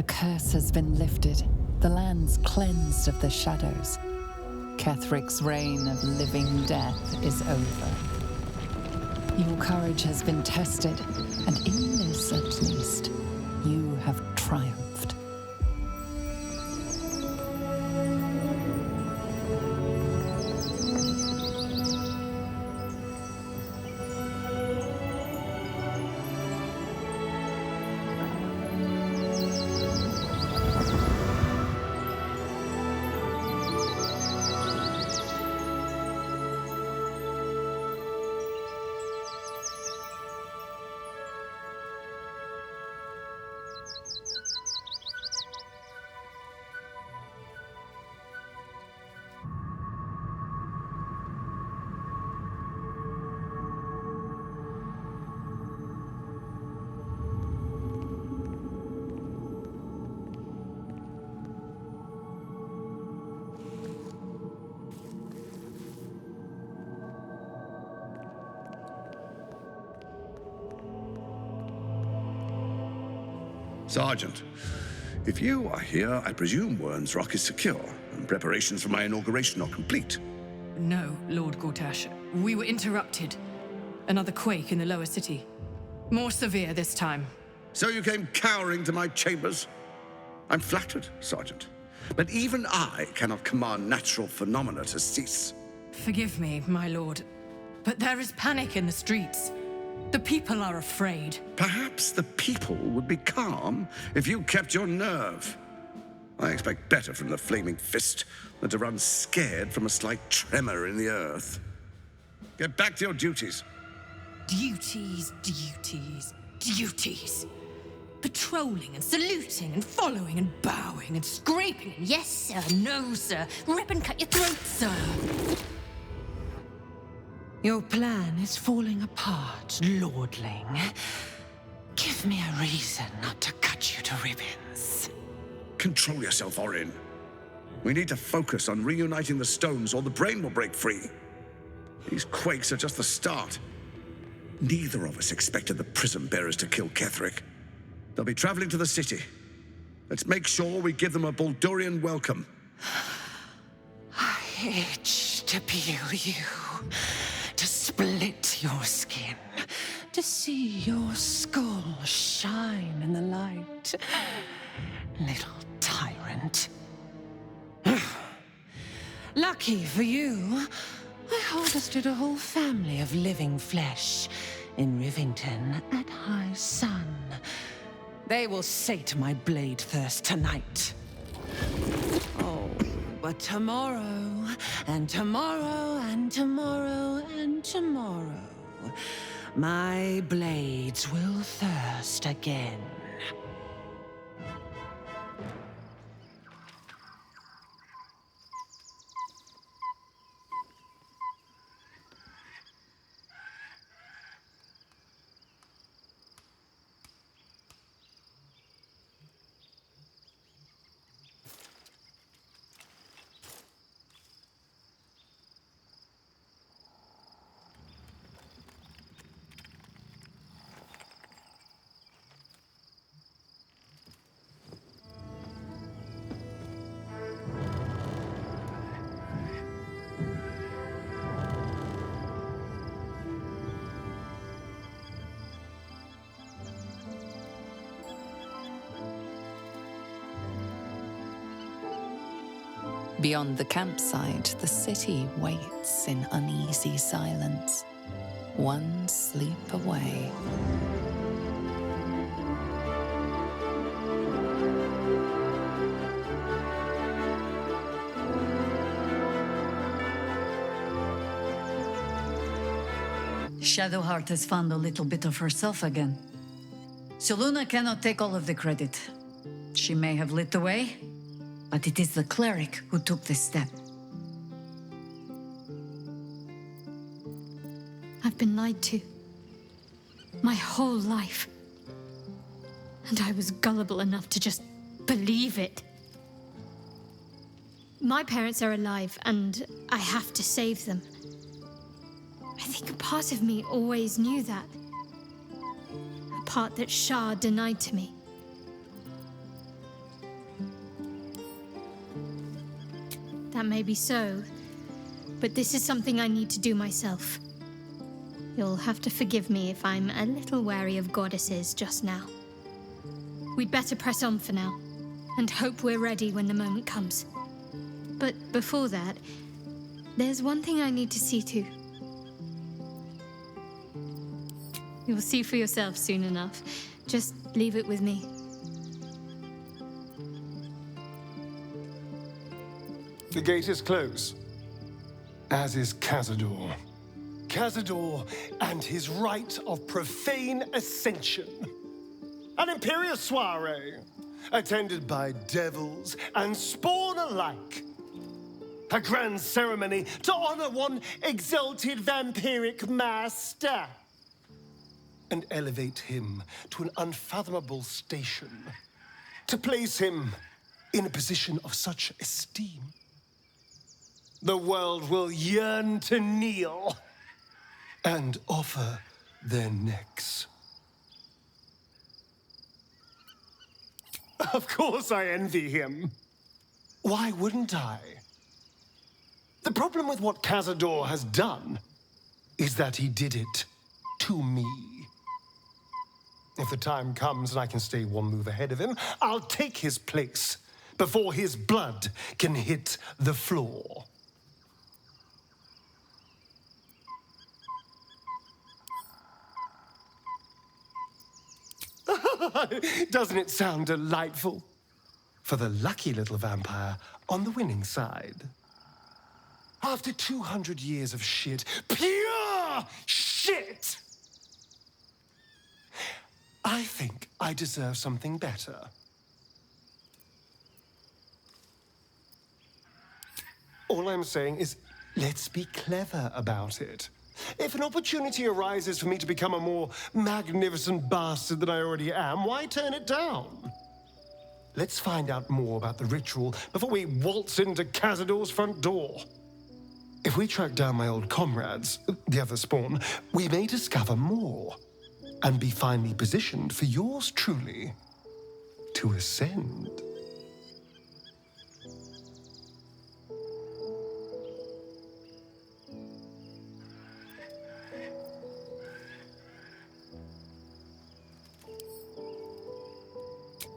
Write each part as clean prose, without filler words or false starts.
The curse has been lifted, the lands cleansed of the shadows. Kethric's reign of living death is over. Your courage has been tested, and in this at least, you have triumphed. Sergeant, if you are here, I presume Wern's Rock is secure, and preparations for my inauguration are complete. No, Lord Gortash. We were interrupted. Another quake in the lower city. More severe this time. So you came cowering to my chambers? I'm flattered, Sergeant. But even I cannot command natural phenomena to cease. Forgive me, my lord, but there is panic in the streets. The people are afraid. Perhaps the people would be calm if you kept your nerve. I expect better from the flaming fist than to run scared from a slight tremor in the earth. Get back to your duties. Duties, duties, duties. Patrolling and saluting and following and bowing and scraping and yes sir, no sir, rip and cut your throat, sir. Your plan is falling apart, lordling. Give me a reason not to cut you to ribbons. Control yourself, Orin. We need to focus on reuniting the stones or the brain will break free. These quakes are just the start. Neither of us expected the prism bearers to kill Ketheric. They'll be traveling to the city. Let's make sure we give them a Baldurian welcome. I itch to peel you, to split your skin, to see your skull shine in the light. Little tyrant. Lucky for you, I harvested a whole family of living flesh in Rivington at high sun. They will sate my blade thirst tonight. Oh, but tomorrow, and tomorrow, and tomorrow, and tomorrow, my blades will thirst again. Beyond the campsite, the city waits in uneasy silence, one sleep away. Shadowheart has found a little bit of herself again. Selûne cannot take all of the credit. She may have lit the way, but it is the cleric who took this step. I've been lied to. My whole life. And I was gullible enough to just believe it. My parents are alive, and I have to save them. I think a part of me always knew that. A part that Shah denied to me. That may be so, but this is something I need to do myself. You'll have to forgive me if I'm a little wary of goddesses just now. We'd better press on for now, and hope we're ready when the moment comes. But before that, there's one thing I need to see to. You'll see for yourself soon enough. Just leave it with me. The gate is closed, as is Cazador. Cazador and his rite of profane ascension. An imperial soiree, attended by devils and spawn alike. A grand ceremony to honor one exalted vampiric master. And elevate him to an unfathomable station. To place him in a position of such esteem. The world will yearn to kneel and offer their necks. Of course I envy him. Why wouldn't I? The problem with what Cazador has done is that he did it to me. If the time comes and I can stay one move ahead of him, I'll take his place before his blood can hit the floor. Doesn't it sound delightful? For the lucky little vampire on the winning side. After 200 years of shit, pure shit! I think I deserve something better. All I'm saying is, let's be clever about it. If an opportunity arises for me to become a more magnificent bastard than I already am, why turn it down? Let's find out more about the ritual before we waltz into Cazador's front door. If we track down my old comrades, the other spawn, we may discover more and be finely positioned for yours truly to ascend.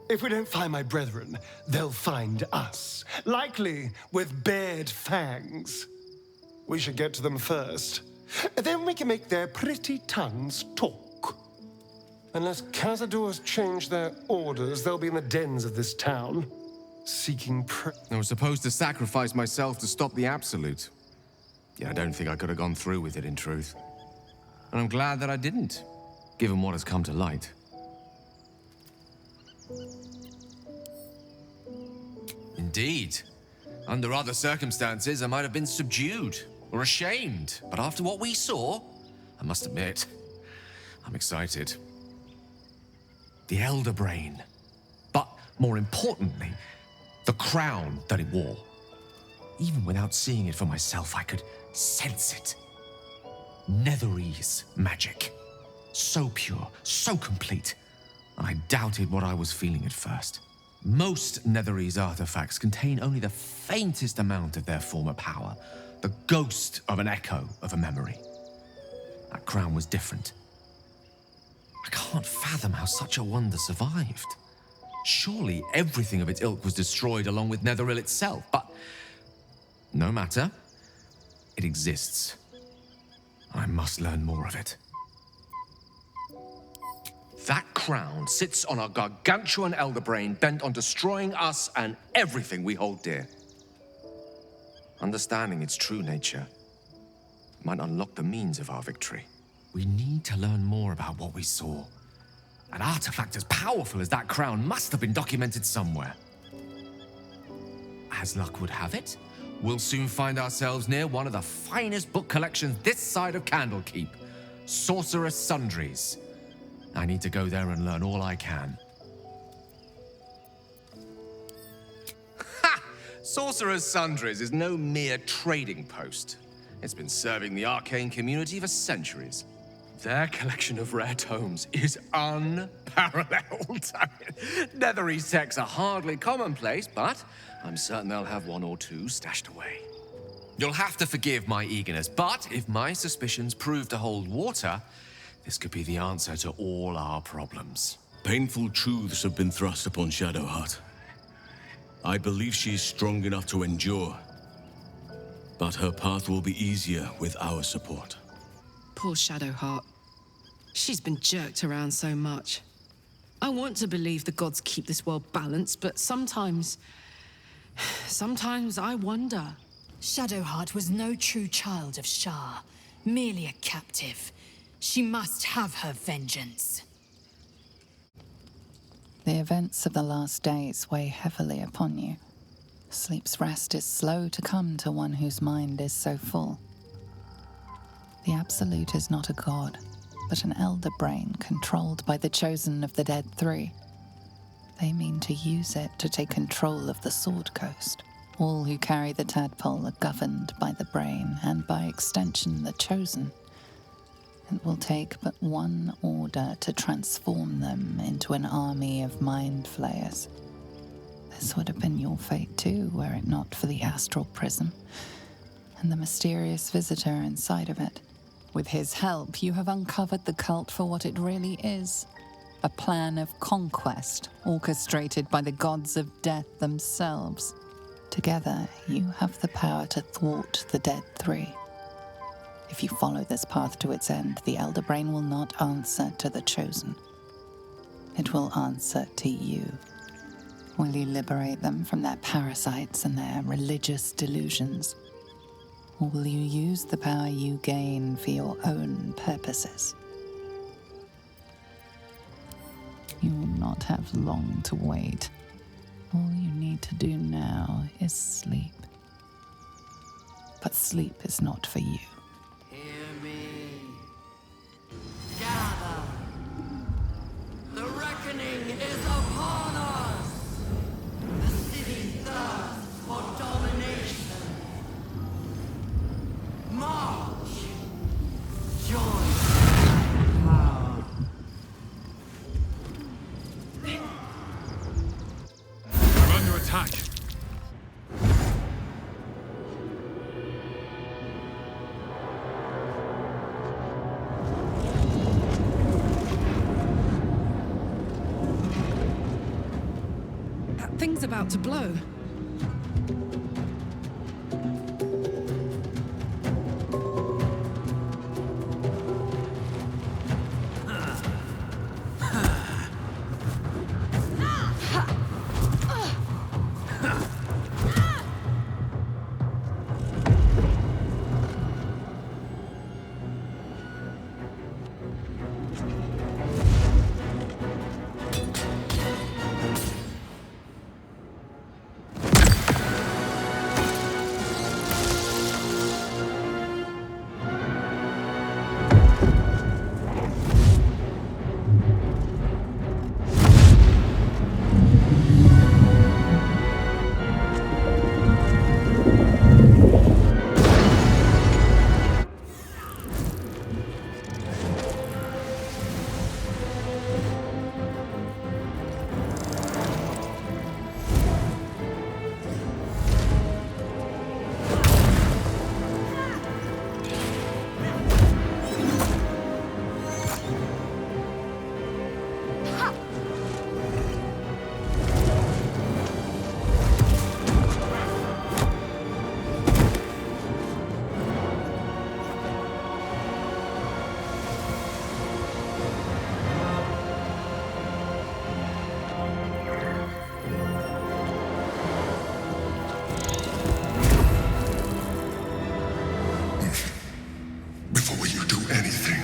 If we don't find my brethren, they'll find us, likely with bared fangs. We should get to them first. Then we can make their pretty tongues talk. Unless Cazador's changed their orders, they'll be in the dens of this town, seeking I was supposed to sacrifice myself to stop the Absolute. Yeah, I don't think I could have gone through with it, in truth. And I'm glad that I didn't, given what has come to light. Indeed. Under other circumstances, I might have been subdued or ashamed. But after what we saw, I must admit, I'm excited. The Elder Brain. But more importantly, the crown that it wore. Even without seeing it for myself, I could sense it. Netherese magic. So pure, so complete. I doubted what I was feeling at first. Most Netherese artifacts contain only the faintest amount of their former power, the ghost of an echo of a memory. That crown was different. I can't fathom how such a wonder survived. Surely everything of its ilk was destroyed along with Netheril itself, but no matter. It exists. I must learn more of it. That crown sits on a gargantuan elder brain bent on destroying us and everything we hold dear. Understanding its true nature might unlock the means of our victory. We need to learn more about what we saw. An artifact as powerful as that crown must have been documented somewhere. As luck would have it, we'll soon find ourselves near one of the finest book collections this side of Candlekeep, Sorcerer's Sundries. I need to go there and learn all I can. Ha! Sorcerer's Sundries is no mere trading post. It's been serving the arcane community for centuries. Their collection of rare tomes is unparalleled. Netherese texts are hardly commonplace, but I'm certain they'll have one or two stashed away. You'll have to forgive my eagerness, but if my suspicions prove to hold water, this could be the answer to all our problems. Painful truths have been thrust upon Shadowheart. I believe she is strong enough to endure, but her path will be easier with our support. Poor Shadowheart. She's been jerked around so much. I want to believe the gods keep this world balanced, but sometimes I wonder. Shadowheart was no true child of Shah, merely a captive. She must have her vengeance. The events of the last days weigh heavily upon you. Sleep's rest is slow to come to one whose mind is so full. The Absolute is not a god, but an elder brain controlled by the chosen of the Dead Three. They mean to use it to take control of the Sword Coast. All who carry the tadpole are governed by the brain, and by extension the chosen. It will take but one order to transform them into an army of mind flayers. This would have been your fate too, were it not for the astral prism, and the mysterious visitor inside of it. With his help, you have uncovered the cult for what it really is. A plan of conquest, orchestrated by the gods of death themselves. Together, you have the power to thwart the Dead Three. If you follow this path to its end, the Elder Brain will not answer to the Chosen. It will answer to you. Will you liberate them from their parasites and their religious delusions? Or will you use the power you gain for your own purposes? You will not have long to wait. All you need to do now is sleep. But sleep is not for you. Hear me. Gather. The reckoning is upon us. The city thirsts for domination. March. Join power. We're under attack. That thing's about to blow. Before you do anything,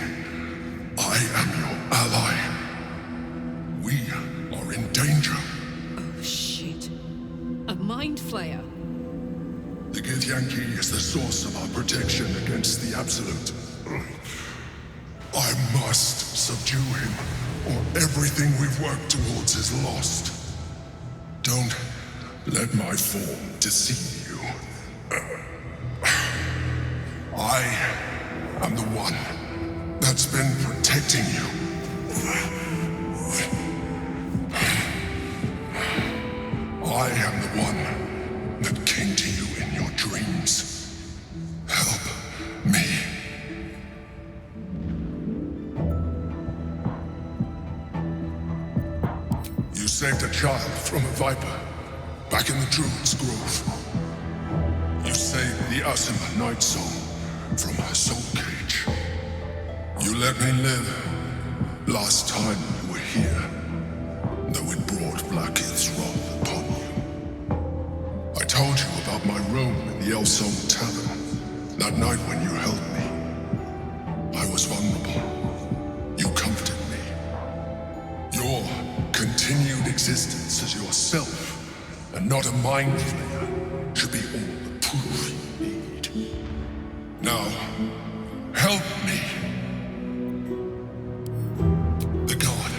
I am your ally. We are in danger. Oh, shit. A mind flayer. The Githyanki is the source of our protection against the Absolute. I must subdue him, or everything we've worked towards is lost. Don't let my form deceive you. I am the one that's been saved a child from a viper back in the Druid's Grove. You saved the Asima Night Song from her soul cage. You let me live last time you were here, though it brought Blackheath's wrath upon you. I told you about my room in the Elsong Tavern that night when you held me. I was vulnerable. You comforted me. Your continued existence as yourself, and not a mind flayer, should be all the proof you need. Now, help me. The God.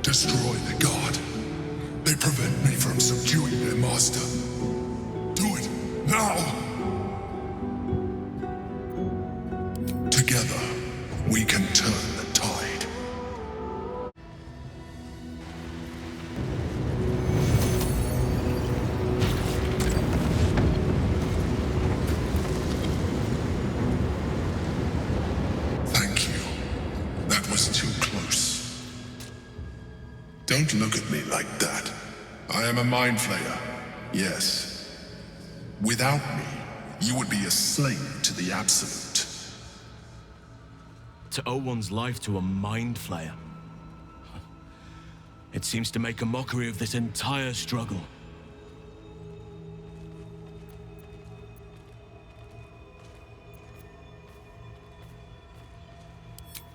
Destroy the God. They prevent me from subduing their master. Do it, now! Together, we can turn the tide. Thank you. That was too close. Don't look at me like that. I am a mind flayer, yes. Without me, you would be a slave to the Absolute. To owe one's life to a mind flayer. It seems to make a mockery of this entire struggle.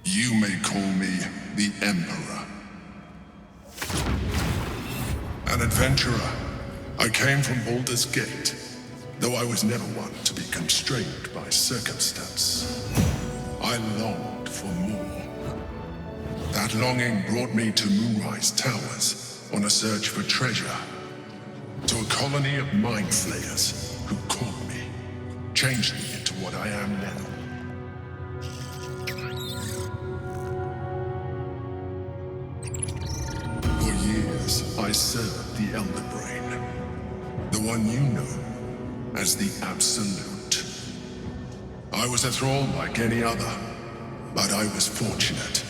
You may call me the Emperor. An adventurer. I came from Baldur's Gate, though I was never one to be constrained by circumstance. I longed for more. That longing brought me to Moonrise Towers on a search for treasure. To a colony of mind flayers who caught me, changed me into what I am now. For years, I served the Elder Brain, the one you know as the Absolute. I was a thrall like any other, but I was fortunate.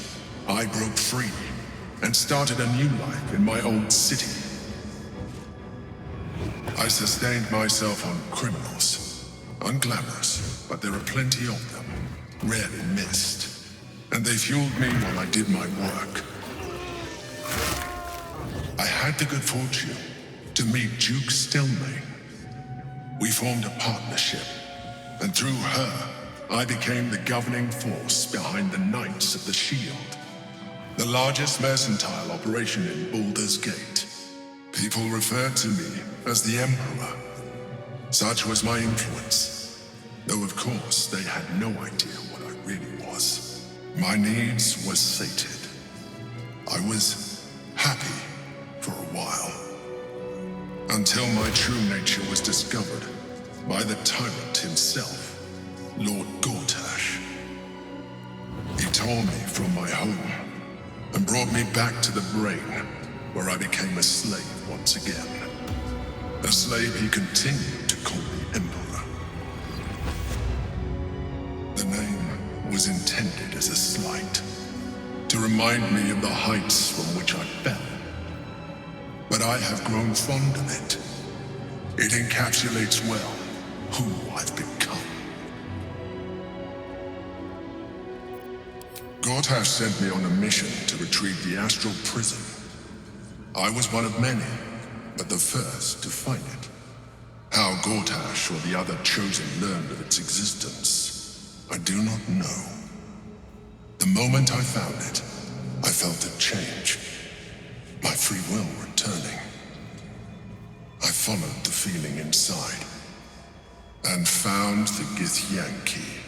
I broke free and started a new life in my old city. I sustained myself on criminals. Unglamorous, but there are plenty of them, rarely missed. And they fueled me while I did my work. I had the good fortune to meet Duke Stelmane. We formed a partnership, and through her, I became the governing force behind the Knights of the Shield, the largest mercantile operation in Baldur's Gate. People referred to me as the Emperor. Such was my influence, though of course they had no idea what I really was. My needs were sated. I was happy for a while, until my true nature was discovered by the tyrant himself, Lord Gortash. He tore me from my home and brought me back to the Brain, where I became a slave once again. A slave he continued to call the Emperor. The name was intended as a slight, to remind me of the heights from which I fell. But I have grown fond of it. It encapsulates well who I've become. Gortash sent me on a mission to retrieve the astral prism. I was one of many, but the first to find it. How Gortash or the other chosen learned of its existence, I do not know. The moment I found it, I felt it change, my free will returning. I followed the feeling inside, and found the Githyanki.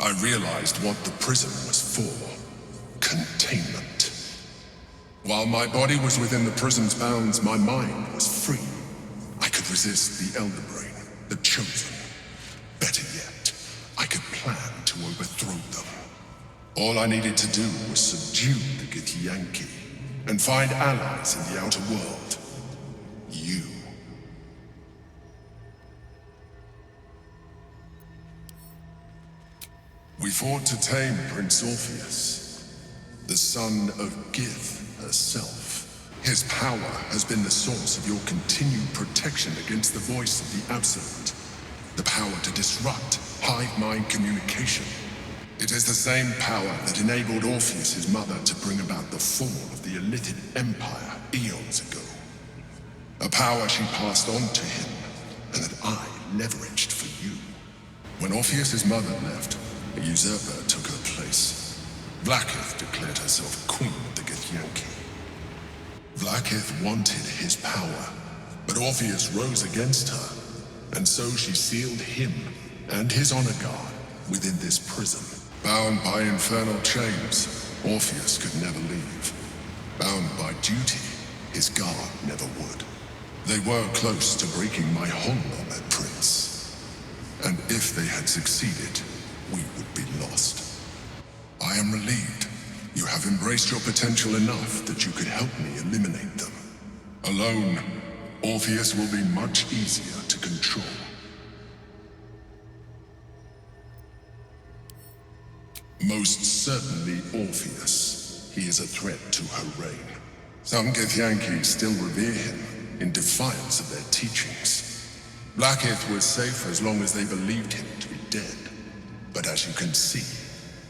I realized what the prism was for. Containment. While my body was within the prism's bounds, my mind was free. I could resist the Elder Brain, the Chosen. Better yet, I could plan to overthrow them. All I needed to do was subdue the Githyanki and find allies in the outer world. You. We fought to tame Prince Orpheus, the son of Gith herself. His power has been the source of your continued protection against the voice of the Absolute. The power to disrupt hive-mind communication. It is the same power that enabled Orpheus' mother to bring about the fall of the Illithid Empire eons ago. A power she passed on to him, and that I leveraged for you. When Orpheus' mother left, a usurper took her place. Vlaakith declared herself queen of the Githyanki. Vlaakith wanted his power, but Orpheus rose against her, and so she sealed him and his honor guard within this prison. Bound by infernal chains, Orpheus could never leave. Bound by duty, his guard never would. They were close to breaking my hold on that prince. And if they had succeeded, we would be lost. I am relieved. You have embraced your potential enough that you could help me eliminate them. Alone, Orpheus will be much easier to control. Most certainly Orpheus. He is a threat to her reign. Some Githyanki still revere him, in defiance of their teachings. Vlaakith was safe as long as they believed him to be dead. But as you can see,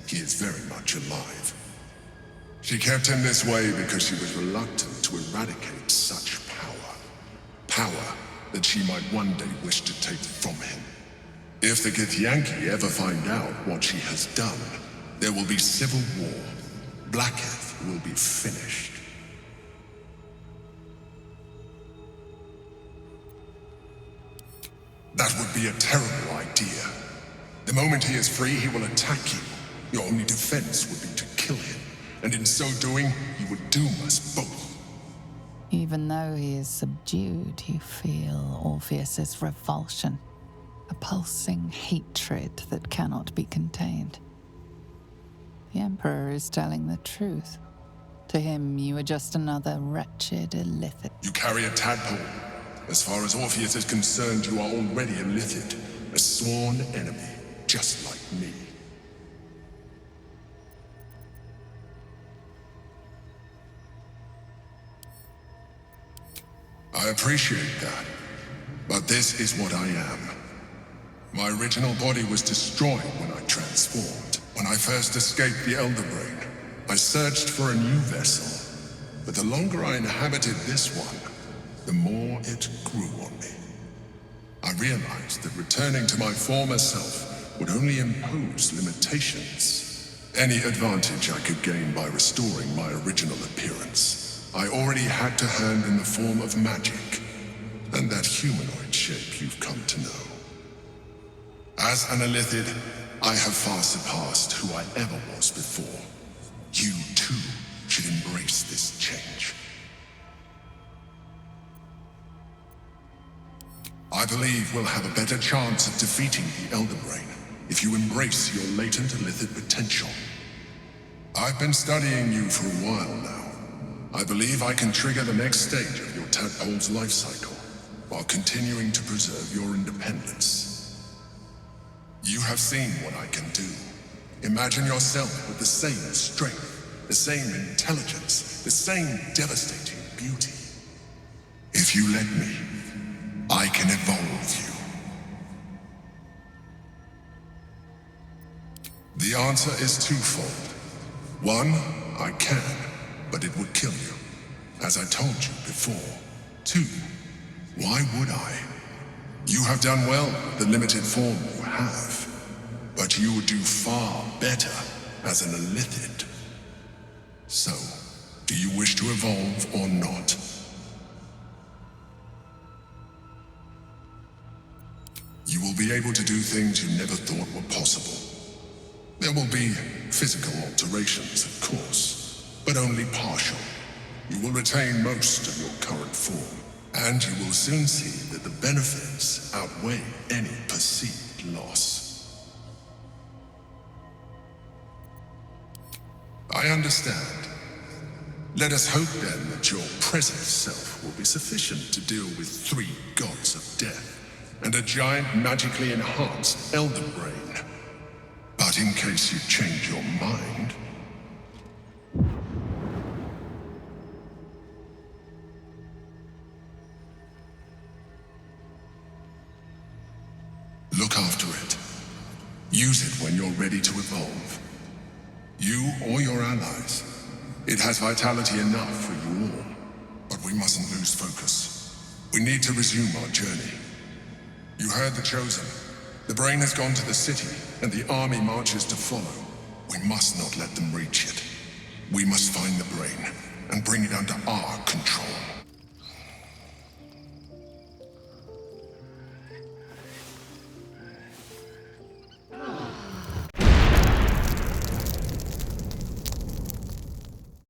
he is very much alive. She kept him this way because she was reluctant to eradicate such power. Power that she might one day wish to take from him. If the Githyanki ever find out what she has done, there will be civil war. Vlaakith will be finished. That would be a terrible idea. The moment he is free, he will attack you. Your only defense would be to kill him, and in so doing, he would doom us both. Even though he is subdued, you feel Orpheus's revulsion, a pulsing hatred that cannot be contained. The Emperor is telling the truth. To him, you are just another wretched Illithid. You carry a tadpole. As far as Orpheus is concerned, you are already a Illithid, a sworn enemy, just like me. I appreciate that, but this is what I am. My original body was destroyed when I transformed. When I first escaped the Elder Brain, I searched for a new vessel, but the longer I inhabited this one, the more it grew on me. I realized that returning to my former self would only impose limitations. Any advantage I could gain by restoring my original appearance, I already had to hand in the form of magic, and that humanoid shape you've come to know. As an Illithid, I have far surpassed who I ever was before. You, too, should embrace this change. I believe we'll have a better chance of defeating the Elder Brain if you embrace your latent Illithid potential. I've been studying you for a while now. I believe I can trigger the next stage of your tadpole's life cycle, while continuing to preserve your independence. You have seen what I can do. Imagine yourself with the same strength, the same intelligence, the same devastating beauty. If you let me, I can evolve you. The answer is twofold. One, I can, but it would kill you, as I told you before. Two, why would I? You have done well with the limited form you have, but you would do far better as an Illithid. So, do you wish to evolve or not? You will be able to do things you never thought were possible. There will be physical alterations, of course, but only partial. You will retain most of your current form, and you will soon see that the benefits outweigh any perceived loss. I understand. Let us hope then that your present self will be sufficient to deal with 3 gods of death and a giant magically enhanced Elder Brain. But in case you change your mind... ready to evolve. You or your allies. It has vitality enough for you all. But we mustn't lose focus. We need to resume our journey. You heard the Chosen. The brain has gone to the city, and the army marches to follow. We must not let them reach it. We must find the brain, and bring it under our control.